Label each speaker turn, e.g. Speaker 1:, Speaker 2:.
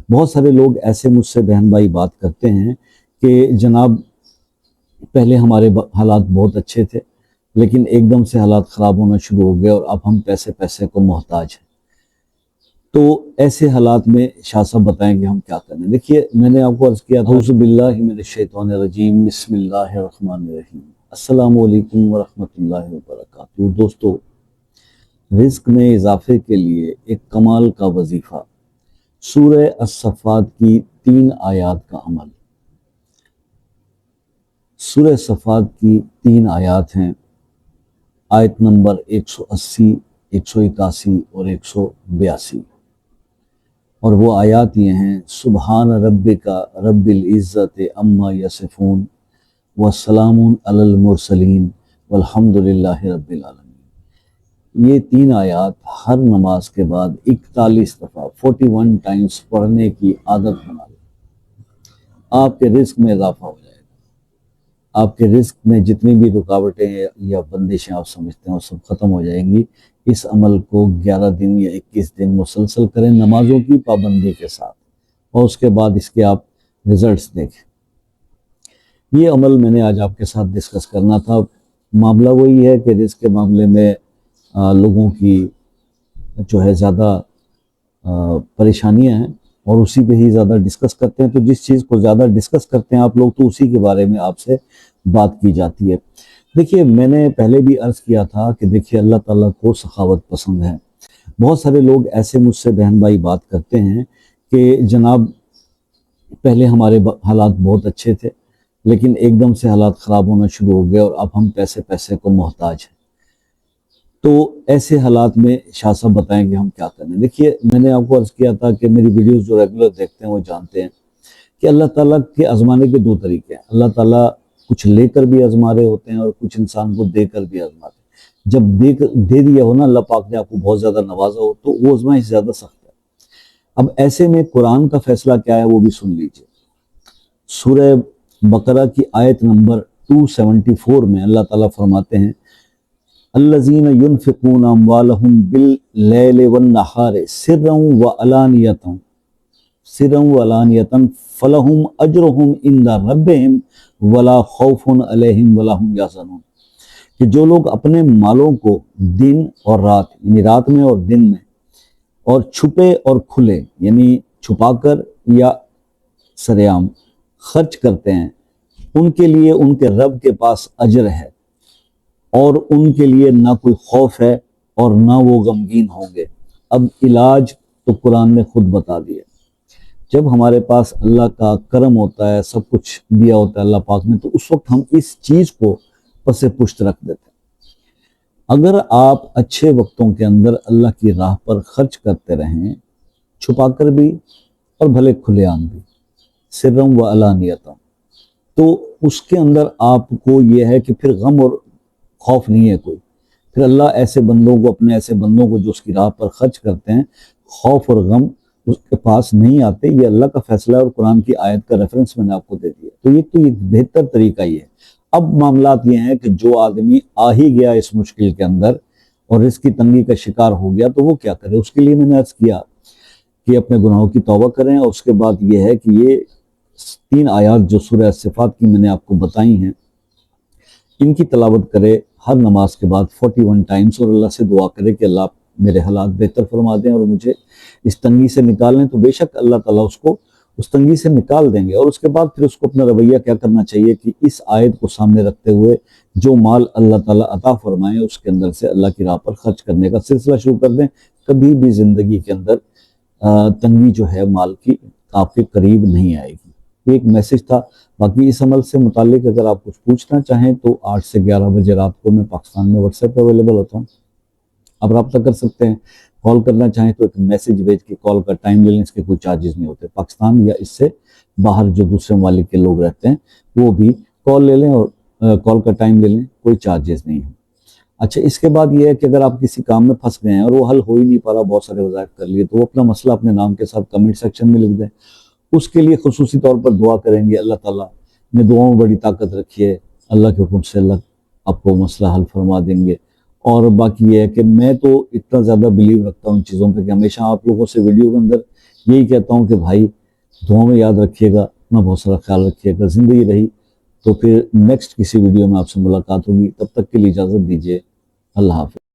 Speaker 1: بہت سارے لوگ ایسے مجھ سے بہن بھائی بات کرتے ہیں کہ جناب پہلے ہمارے حالات بہت اچھے تھے لیکن ایک دم سے حالات خراب ہونا شروع ہو گئے اور اب ہم پیسے کو محتاج ہیں۔ تو ایسے حالات میں شاہ صاحب بتائیں گے ہم کیا کریں۔ دیکھیے میں نے آپ کو عرض کیا تھا اعوذ باللہ من الشیطان الرجیم بسم اللہ الرحمن الرحیم۔ السلام علیکم ورحمۃ اللہ وبرکاتہ۔ دوستو، رزق میں اضافے کے لیے ایک کمال کا وظیفہ، سورہ الصفات کی 3 آیات کا عمل۔ سورہ الصفات کی 3 آیات ہیں، آیت نمبر 180، 181 اور 182، اور وہ آیات یہ ہیں: سبحان ربک رب العزت عما یصفون وسلام علی المرسلین والحمد للہ رب العالمین۔ یہ 3 آیات ہر نماز کے بعد 41 دفعہ 41 ٹائمز پڑھنے کی عادت بنا لیں، آپ کے رزق میں اضافہ ہو جائے گا۔ آپ کے رزق میں جتنی بھی رکاوٹیں یا بندشیں آپ سمجھتے ہیں وہ سب ختم ہو جائیں گی۔ اس عمل کو 11 دن یا 21 دن مسلسل کریں نمازوں کی پابندی کے ساتھ، اور اس کے بعد اس کے آپ ریزلٹس دیکھیں۔ یہ عمل میں نے آج آپ کے ساتھ ڈسکس کرنا تھا۔ معاملہ وہی ہے کہ رزق کے معاملے میں لوگوں کی جو ہے زیادہ پریشانیاں ہیں اور اسی پہ ہی زیادہ ڈسکس کرتے ہیں، تو جس چیز کو زیادہ ڈسکس کرتے ہیں آپ لوگ تو اسی کے بارے میں آپ سے بات کی جاتی ہے۔ دیکھیے میں نے پہلے بھی عرض کیا تھا کہ دیکھیے اللہ تعالیٰ کو سخاوت پسند ہے۔ بہت سارے لوگ ایسے مجھ سے بہن بھائی بات کرتے ہیں کہ جناب پہلے ہمارے حالات بہت اچھے تھے لیکن ایک دم سے حالات خراب ہونا شروع ہو گئے اور اب ہم پیسے کو محتاج ہیں۔ تو ایسے حالات میں شاہ صاحب بتائیں گے ہم کیا کریں۔ دیکھیے میں نے آپ کو عرض کیا تھا کہ میری ویڈیوز جو ریگولر دیکھتے ہیں وہ جانتے ہیں کہ اللہ تعالیٰ کے آزمانے کے 2 طریقے ہیں۔ اللہ تعالیٰ کچھ لے کر بھی آزما رہے ہوتے ہیں اور کچھ انسان کو دے کر بھی آزماتے ہیں۔ جب دے دیا ہو نا اللہ پاک نے آپ کو بہت زیادہ نوازا ہو تو وہ آزمائش زیادہ سخت ہے۔ اب ایسے میں قرآن کا فیصلہ کیا ہے وہ بھی سن لیجئے۔ سورہ بقرہ کی آیت نمبر 274 میں اللہ تعالیٰ فرماتے ہیں: الذین ينفقون اموالهم باللیل والنہار سرا وعلانیۃ فلہم اجرہم عند ربہم ولا خوف علیہم ولا ہم یحزنون، کہ جو لوگ اپنے مالوں کو دن اور رات یعنی رات میں اور دن میں اور چھپے اور کھلے یعنی چھپا کر یا سرعام خرچ کرتے ہیں، ان کے لیے ان کے رب کے پاس اجر ہے اور ان کے لیے نہ کوئی خوف ہے اور نہ وہ غمگین ہوں گے۔ اب علاج تو قرآن نے خود بتا دیا۔ جب ہمارے پاس اللہ کا کرم ہوتا ہے، سب کچھ دیا ہوتا ہے اللہ پاک نے، تو اس وقت ہم اس چیز کو پس پشت رکھ دیتے ہیں۔ اگر آپ اچھے وقتوں کے اندر اللہ کی راہ پر خرچ کرتے رہیں، چھپا کر بھی اور بھلے کھلے عام بھی، سرم و علانیۃ، تو اس کے اندر آپ کو یہ ہے کہ پھر غم اور خوف نہیں ہے کوئی۔ پھر اللہ ایسے بندوں کو، اپنے ایسے بندوں کو جو اس کی راہ پر خرچ کرتے ہیں، خوف اور غم اس کے پاس نہیں آتے۔ یہ اللہ کا فیصلہ ہے اور قرآن کی آیت کا ریفرنس میں نے آپ کو دے دیا۔ تو یہ بہتر طریقہ یہ ہے۔ اب معاملات یہ ہیں کہ جو آدمی آ ہی گیا اس مشکل کے اندر اور اس کی تنگی کا شکار ہو گیا تو وہ کیا کرے۔ اس کے لیے میں نے عرض کیا کہ اپنے گناہوں کی توبہ کریں، اور اس کے بعد یہ ہے کہ یہ 3 آیات جو سورہ الصفات کی میں نے آپ کو بتائی ہیں، ان کی تلاوت کرے ہر نماز کے بعد 41 ٹائمز، اور اللہ سے دعا کرے کہ اللہ میرے حالات بہتر فرما دیں اور مجھے اس تنگی سے نکال لیں، تو بے شک اللہ تعالیٰ اس کو اس تنگی سے نکال دیں گے۔ اور اس کے بعد پھر اس کو اپنا رویہ کیا کرنا چاہیے کہ اس آیت کو سامنے رکھتے ہوئے جو مال اللہ تعالیٰ عطا فرمائیں اس کے اندر سے اللہ کی راہ پر خرچ کرنے کا سلسلہ شروع کر دیں۔ کبھی بھی زندگی کے اندر تنگی جو ہے مال کی آپ کے قریب نہیں آئے گی۔ یہ ایک میسج تھا۔ باقی اس عمل سے متعلق اگر آپ کچھ پوچھنا چاہیں تو 8 سے 11 بجے رات کو میں پاکستان میں واٹس ایپ پہ اویلیبل ہوتا ہوں، آپ رابطہ کر سکتے ہیں۔ کال کرنا چاہیں تو ایک میسج بھیج کے کال کا ٹائم لے لیں، اس کے کوئی چارجز نہیں ہوتے۔ پاکستان یا اس سے باہر جو دوسرے ممالک کے لوگ رہتے ہیں وہ بھی کال لے لیں اور کال کا ٹائم لے لیں، کوئی چارجز نہیں ہے۔ اچھا، اس کے بعد یہ ہے کہ اگر آپ کسی کام میں پھنس گئے ہیں اور وہ حل ہو ہی نہیں پا رہا، بہت سارے وظائف کر لیے، تو وہ اپنا مسئلہ اپنے نام کے ساتھ کمنٹ سیکشن میں لکھ دیں۔ اس کے لیے خصوصی طور پر دعا کریں گے، اللہ تعالیٰ نے دعاؤں میں بڑی طاقت رکھی ہے، اللہ کے حکم سے اللہ آپ کو مسئلہ حل فرما دیں گے۔ اور باقی یہ ہے کہ میں تو اتنا زیادہ بلیو رکھتا ہوں ان چیزوں پہ کہ ہمیشہ آپ لوگوں سے ویڈیو کے اندر یہی کہتا ہوں کہ بھائی دعاؤں میں یاد رکھیے گا، اپنا بہت سارا خیال رکھیے گا. زندگی رہی تو پھر نیکسٹ کسی ویڈیو میں آپ سے ملاقات ہوگی. تب تک کے لیے اجازت دیجیے. اللہ حافظ.